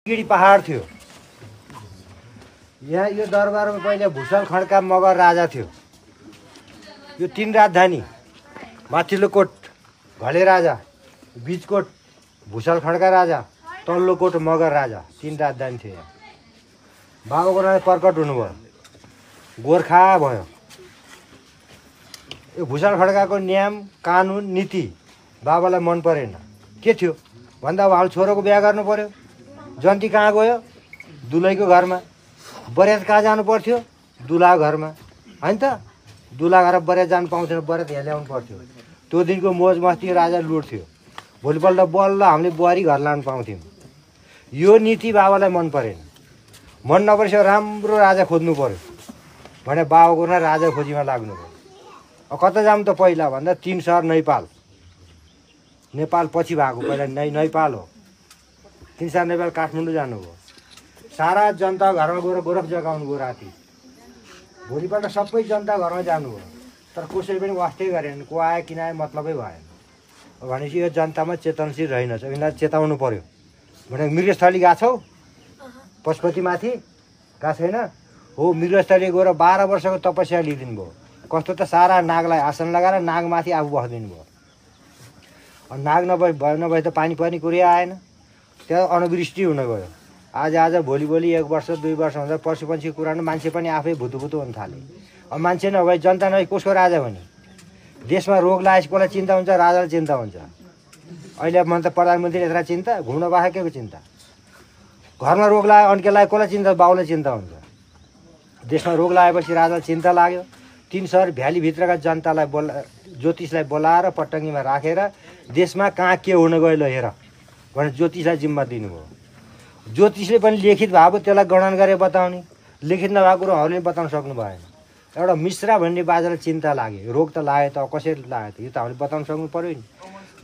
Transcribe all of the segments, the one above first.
Giddy पहाड थियो। यहाँ यो दरबारमा पहिले भुषल खड्का मगर राजा थियो। यो 3 राजधानी, माथिल्लो कोट घले राजा, बीचकोट भुषल खड्का राजा, तल्लो कोट मगर राजा, 3 राजधानी थियो। यहाँ बाबाको नाम प्रकट हुनुभयो, गोर्खा भयो। यो भुषल खड्काको नियम कानुन नीति बाबालाई मन परेन। के थियो भन्दा अब छोरोको बिहा गर्नु पर्यो, जन्ती कहाँ गयो? दुलैको घरमा। बरेत कहाँ जानु पर्थ्यो? दुला घरमा, होइन त? दुला घर बरेत जानु पाउँथेन, बरेत यहाँ ल्याउनु पर्थ्यो। त्यो दिनको मोज मस्ती राजा लुट्थ्यो। भोलिपल्ट बल्ल हामीले बुहारी घर लानु पाउँथ्यौँ। यो नीति बाबालाई मन परेन। मन नपरेपछि राम्रो राजा खोज्नु पर्यो भने बाबाको न राजा खोजीमा लाग्नु पर्यो। अब कता जाऊँ त पहिला भन्दा 3 सहर नेपाल। नेपाल पछि भएको, पहिला नेपाल हो। 3 सहर नेपाल काठमाडौँ जानुभयो। सारा जनता घरमा गएर गोरख जगाउनु गयो राति। भोलिपल्ट सबै जनता घरमा जानुभयो, तर कसैले पनि वास्तै गरेन। को आयो किन आयो मतलबै भएन। भनेपछि यो जनतामा चेतनशील रहेनछ, यिनीलाई चेताउनु पर्यो भने मृगस्थली गएको छौ? पशुपतिमाथि गएको छैन हो? मृगस्थली गएर 12 वर्षको तपस्या लिइदिनु भयो। कस्तो त सारा नागलाई आसन लगाएर नागमाथि आफू बस्दिनु भयो। नाग नभए त पानी पर्ने कुरै आएन। त्यहाँ अनावृष्टि हुन गयो। आज भोलि 1 वर्ष 2 वर्ष हुँदा पशु पक्षीको कुरा मान्छे पनि आफै भुतुभुतु हुन थाले। अब मान्छे नभए जनता नभए कसको राजा भने? देशमा रोग लागेपछि कसलाई चिन्ता हुन्छ? राजालाई चिन्ता हुन्छ। अहिले मन त प्रधानमन्त्री यत्र चिन्ता, घुम्न बाहेक केको चिन्ता? घरमा रोग लाग्यो अन्के लाग्यो कसलाई चिन्ता? बाउलाई चिन्ता हुन्छ। देशमा रोग लागेपछि राजालाई चिन्ता लाग्यो। 3 सहर भ्यालीभित्रका जनतालाई ज्योतिषलाई बोलाएर पट्टङ्गीमा राखेर देशमा कहाँ के हुन गयो ल हेर भनेर ज्योतिषलाई जिम्मा दिनुभयो। ज्योतिषले पनि लिखित भएको त्यसलाई गणन गरेर बताउने, लिखित नभएको कुरोहरूले बताउन सक्नु भएन। एउटा मिश्रा भन्ने बाजालाई चिन्ता लाग्यो, रोग त लाग्यो त कसरी लाग्यो त यो त हामीले बताउन सक्नु पर्यो नि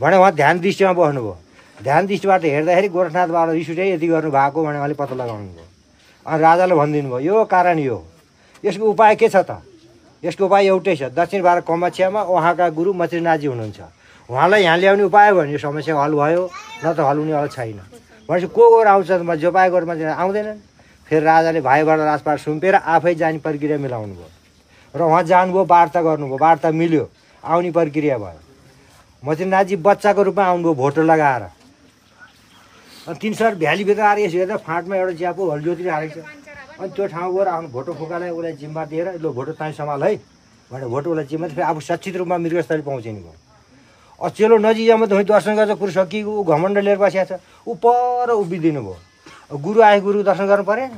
भने उहाँ ध्यान दृष्टिमा बस्नुभयो। ध्यान दृष्टिबाट हेर्दाखेरि गोरखनाथ बाबा रिस उठे यति गर्नु भएको भने उहाँले पत्ता लगाउनु भयो। अनि राजाले भनिदिनु भयो यो कारण यो, यसको उपाय के छ त? यसको उपाय एउटै छ। दक्षिण भारत कामाख्यामा उहाँका गुरु मत्स्यनाथजी हुनुहुन्छ। उहाँलाई यहाँ ल्याउने उपाय भने यो समस्या हल भयो, न त हल हुनेवाला छैन। भनेपछि को आउँछ जोपाय गरेर मान्छे आउँदैनन्। फेरि राजाले भाइबाट राजपाट सुम्पेर आफै जाने प्रक्रिया मिलाउनु भयो र उहाँ जानुभयो, वार्ता गर्नुभयो। वार्ता मिल्यो, आउने प्रक्रिया भयो। मत्स्यनाथजी बच्चाको रूपमा आउनुभयो भोटो लगाएर। अनि 3 सहर भ्यालीभित्र आएर यसो हेर्दा फाँटमा एउटा ज्यापो हलज्योति हालेको छ। अनि त्यो ठाउँ गएर आउनु भोटो फुकालाई उसलाई जिम्मा दिएर ल भोटो तैँ सम्हाल है भनेर भोटो उसलाई जिम्मा फेरि आफू सच्चित रूपमा मृगस्थली पहुँचिनु भयो। चेलो नजिकमा त दर्शन गर्छ कुरो सकिएको, ऊ घमण्ड लिएर बसिएको छ। ऊ पर उभिदिनु भयो। गुरु आए, गुरुको दर्शन गर्नु परेन?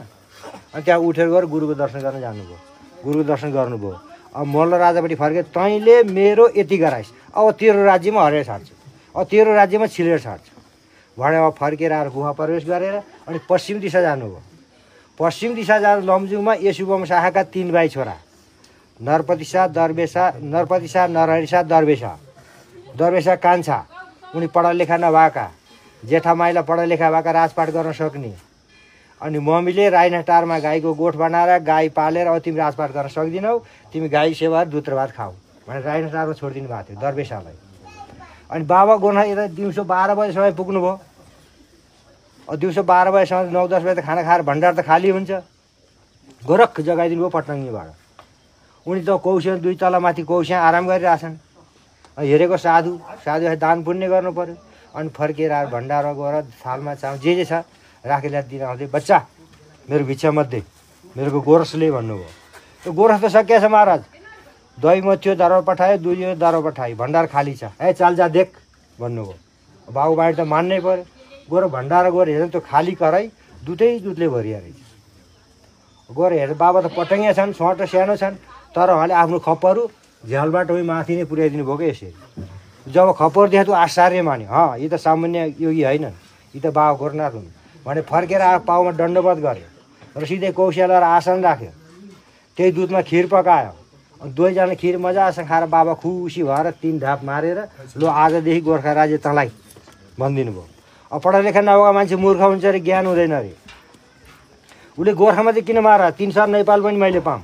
अनि त्यहाँ उठेर गएर गुरुको दर्शन गर्न जानुभयो। गुरुको दर्शन गर्नुभयो। अब मल्ल राजापट्टि फर्के, तैँले मेरो यति गराइस्, अब तेरो राज्यमा हरेर छाड्छु, अब तेरो राज्यमा छिलेर छाड्छु भने अब फर्केर आएर गुफा प्रवेश गरेर अनि पश्चिम दिशा जानुभयो। पश्चिम दिशा जाँदा लमजुङमा यसुबम शाहका 3 भाइ छोरा, नरपतिसा, नरहरिसा, दरवेशा कान्छा, उनी पढालेखा नभएका, जेठा माइला पढालेखा भएका, राजपाट गर्न सक्ने। अनि मम्मीले राइनाटारमा गाईको गोठ बनाएर गाई पालेर अब तिमी राजपाट गर्न सक्दिनौ, तिमी गाई सेवा दुध र भात खाऊ भनेर राइनाटारमा छोडिदिनु भएको थियो दरवेशालाई। अनि बाबा गोर्खा यता दिउँसो 12 बजेसम्म पुग्नुभयो। अब दिउँसो 12 बजेसम्म 9-10 बजे त खाना खाएर भण्डार त खाली हुन्छ। गोरख जगाइदिनु भयो पट्टङ्गीबाट। उनी त कौशिया 2 तला माथि कौशिया आराम गरिरहेछन्। हेरेको साधु दान पुण्य गर्नु पर्यो। अनि फर्केर आएर भण्डारमा गएर थालमा चाउ जे छ राखेर दिन आउँदै, बच्चा मेरो भिक्षा मध्ये मेरो गोरसले भन्नुभयो। त्यो गोरस त सकिएछ महाराज, दही मथ्यो दरबार पठायो, 2 दरबार पठायो, भण्डार खाली छ, ए चाल जा देख भन्नुभयो। बाबु बाडी त मान्नै पर्यो। गएर भण्डार गएर हेर्दा त्यो खाली कराई दुधले भरिया रहेछ। गएर हेर्दा बाबा त पटङ्गिया छन्, छोटो सानो छन्, तर उहाँले आफ्नो खप्परहरू झ्यालबाट उही माथि नै पुर्याइदिनु भयो क्या यसरी। जब खप्पर देख्यो त आश्चर्य मान्यो, यी त सामान्य योगी होइनन्, यी त बाबा गोरखनाथ हुन् भने फर्केर आएर पाउमा दण्डवत गर्यो र सिधै कौशियालाई आसन राख्यो। त्यही दुधमा खिर पकायो। अनि 2 जना खिर मजासँग खाएर बाबा खुसी भएर 3 ढाप मारेर लो आजदेखि गोर्खा राज्य तँलाई भनिदिनु भयो। अब पढालेखा नभएको मान्छे मूर्ख हुन्छ अरे, ज्ञान हुँदैन अरे। उसले गोर्खामा चाहिँ किन मार? 3 सहर नेपाल पनि मैले पाऊँ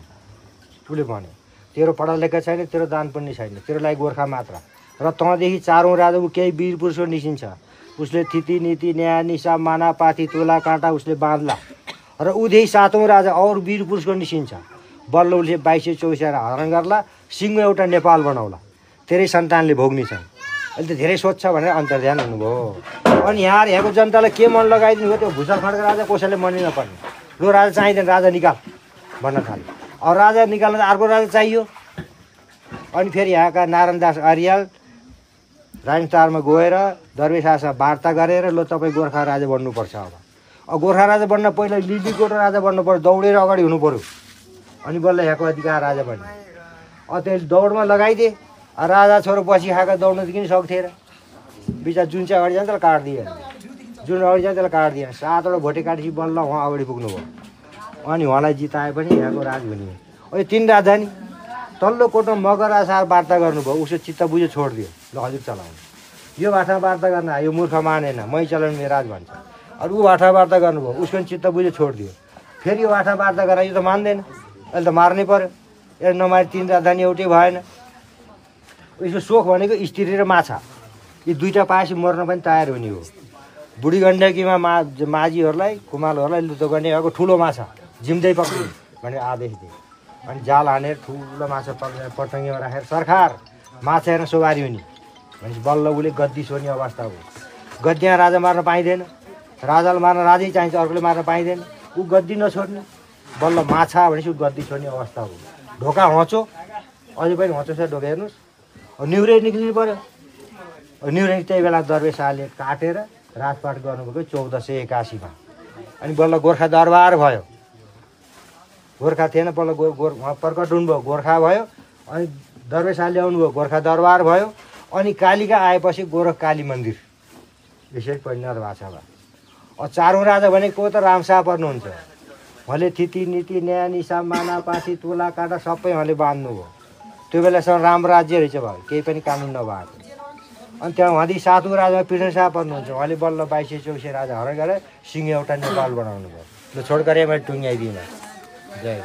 उसले भन्यो। तेरो पढालेखा छैन, तेरो दान पनि छैन, तेरो लागि गोर्खा मात्र। र तँदेखि 4औँ राजा केही वीर पुरुषको निस्किन्छ, उसले तिथि नीति न्याय निशा माना पाथी तुला काँटा उसले बाँध्ला र उधै 7औं राजा और वीर पुरुषको निस्किन्छ बल्ल उसले 2224 हरण गर्ला सिंह एउटा नेपाल बनाउला तेरै सन्तानले भोग्ने छन् अहिले त धेरै सोध्छ भनेर अन्तर्ध्यान हुनुभयो अनि यहाँको जनतालाई के मन लगाइदिनु भयो त्यो भुषल खड्का राजा कसैले मनै नपर्ने लो राजा चाहिँदैन राजा निकाल भन्न थाल्यो अब राजा निकाल्न त अर्को राजा चाहियो अनि फेरि यहाँका नारायणदास अर्याल राजस्थानमा गएर दरवेशासँग वार्ता गरेर लो तपाईँ गोर्खा राजा बन्नुपर्छ अब गोर्खा राजा बन्न पहिला लिलीकोट राजा बन्नु पर्यो दौडेर अगाडि हुनु पर्यो अनि बल्ल यहाँको अधिकार राजा बन्ने त्यसले दौडमा लगाइदिए राजा छोरो पछि खाएको दौड्नु त किन सक्थेन बिचरा जुन चाहिँ अगाडि जान्छ त्यसलाई काटिदिएन जुन अगाडि जान्छ त्यसलाई काटिदिएन 7वटा भोटे काटेपछि बल्ल उहाँ अगाडि पुग्नुभयो अनि उहाँलाई जिताए पनि यहाँको राज हुने अब 3 राजधानी तल्लो कोटमा मगर आसार वार्ता गर्नुभयो उसको चित्त बुझ्यो छोडिदियो ल हजुर चलाउनु यो भाषामा वार्ता गर्न आयो मूर्ख मानेन मै चलाउनु मेरो राज भन्छ अरू ऊ भाषा वार्ता गर्नुभयो उसको चित्त बुझ्यो छोडिदियो फेरि यो भाषा वार्ता गरायो यो त मान्दैन अहिले त मार्नै पर्यो यसले नमारे 3 राजधानी एउटै भएन यसको सोख भनेको स्त्री र माछा यी दुईटा पाएपछि मर्न पनि तयार हुने हो बुढी गण्डकीमा माझीहरूलाई कुमालहरूलाई लुतो गर्ने भएको ठुलो माछा जिम्दै पक्रिने भनेर आदेश दिए अनि जाल हानेर ठुलो माछा पक्रेर पटङ्गीमा राखेर सरकार माछा हेर्न सवारी हुने भनेपछि बल्ल उसले गद्दी छोड्ने अवस्था हो गद्दीमा राजा मार्न पाइँदैन राजालाई मार्न राजै चाहिन्छ अर्कोले मार्न पाइँदैन ऊ गद्दी नछोड्ने बल्ल माछा भनेपछि ऊ गद्दी छोड्ने अवस्था हो ढोका होचो अझै पनि होचो छ ढोका हेर्नुहोस् न्युरे निक्लिनु पर्यो न्युरे त्यही बेला दरवेशाले काटेर राजपाट गर्नुभएको 1481 अनि बल्ल गोर्खा दरबार भयो गोर्खा थिएन बल्ल प्रकट हुनुभयो गोर्खा भयो अनि दरवेशाले आउनुभयो गोर्खा दरबार भयो अनि कालिका आएपछि गोरख काली मन्दिर यसरी परिणत भएको छ अब 4औं राजा भनेको त रामशाह पर्नुहुन्छ उहाँले तिथि नीति न्याय निशा माना पाथी तुला काँटा सबै उहाँले बाँध्नुभयो त्यो बेलासम्म राम राज्य रहेछ भयो केही पनि कानुन नभएको अनि त्यहाँ उहाँदेखि 7औं राजामा पृथ्वी शाह पर्नुहुन्छ उहाँले बल्ल 2224 राजा हरण गरेर सिंह एउटा नेपाल बनाउनु भयो ल छोडकरे मैले टुङ्ग्याइदिएँ जय